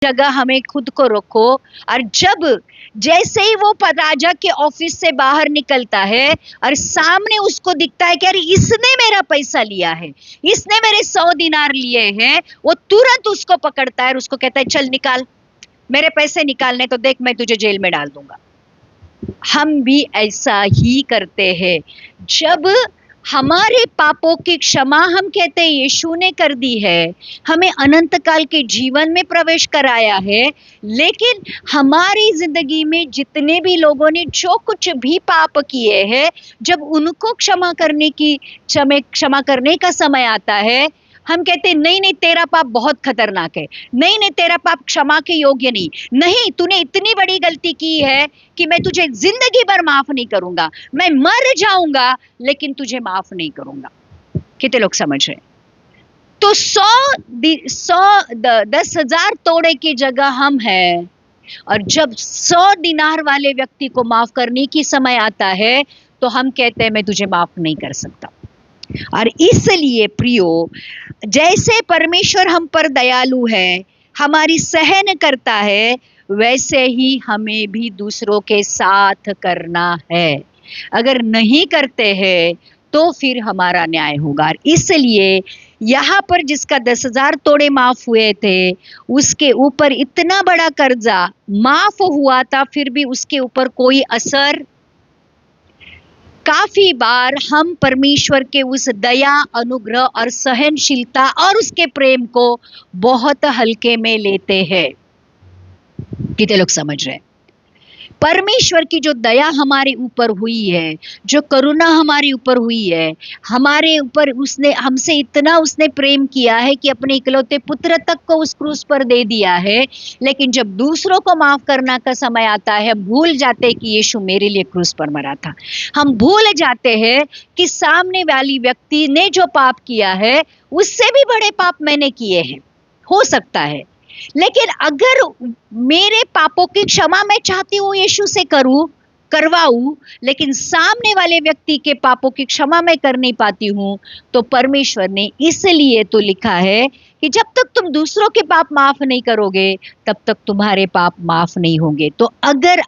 जगह हमें खुद को रखो। और जब जैसे ही वो राजा के ऑफिस से बाहर निकलता है और सामने उसको दिखता है कि अरे इसने मेरा पैसा लिया है, इसने मेरे 100 दिनार लिए हैं, वो तुरंत उसको पकड़ता है और उसको कहता है चल निकाल, मेरे पैसे निकालने तो देख मैं तुझे जेल में डाल दूंगा। हम भी ऐसा ही करते हैं। जब हमारे पापों की क्षमा हम कहते हैं यीशु ने कर दी है, हमें अनंत काल के जीवन में प्रवेश कराया है, लेकिन हमारी जिंदगी में जितने भी लोगों ने जो कुछ भी पाप किए हैं, जब उनको क्षमा करने का समय आता है, हम कहते नहीं नहीं तेरा पाप बहुत खतरनाक है, नहीं नहीं तेरा पाप क्षमा के योग्य नहीं, नहीं तूने इतनी बड़ी गलती की है कि मैं तुझे जिंदगी भर माफ नहीं करूंगा, मैं मर जाऊंगा लेकिन तुझे माफ नहीं करूंगा। कितने लोग समझ रहे? तो 10,000 तोड़े की जगह हम हैं, और जब 100 दिनार वाले व्यक्ति को माफ करने की समय आता है तो हम कहते हैं मैं तुझे माफ नहीं कर सकता। और इसलिए प्रियो, जैसे परमेश्वर हम पर दयालु है, हमारी सहन करता है, वैसे ही हमें भी दूसरों के साथ करना है। अगर नहीं करते हैं तो फिर हमारा न्याय होगा। इसलिए यहाँ पर जिसका 10,000 तोड़े माफ हुए थे, उसके ऊपर इतना बड़ा कर्जा माफ हुआ था, फिर भी उसके ऊपर कोई असर। काफी बार हम परमेश्वर के उस दया, अनुग्रह और सहनशीलता और उसके प्रेम को बहुत हल्के में लेते हैं। कितने लोग समझ रहे हैं? परमेश्वर की जो दया हमारे ऊपर हुई है, जो करुणा हमारे ऊपर हुई है, हमारे ऊपर उसने हमसे इतना उसने प्रेम किया है कि अपने इकलौते पुत्र तक को उस क्रूस पर दे दिया है। लेकिन जब दूसरों को माफ करना का समय आता है, हम भूल जाते हैं कि यीशु मेरे लिए क्रूस पर मरा था। हम भूल जाते हैं कि सामने वाली व्यक्ति ने जो पाप किया है उससे भी बड़े पाप मैंने किए हैं, हो सकता है। लेकिन अगर मेरे पापों की क्षमा मैं चाहती हूँ यीशु से करवाऊं, लेकिन सामने वाले व्यक्ति के पापों की क्षमा मैं कर नहीं पाती हूँ, तो परमेश्वर ने इसलिए तो लिखा है कि जब तक तुम दूसरों के पाप माफ नहीं करोगे तब तक तुम्हारे पाप माफ नहीं होंगे। तो अगर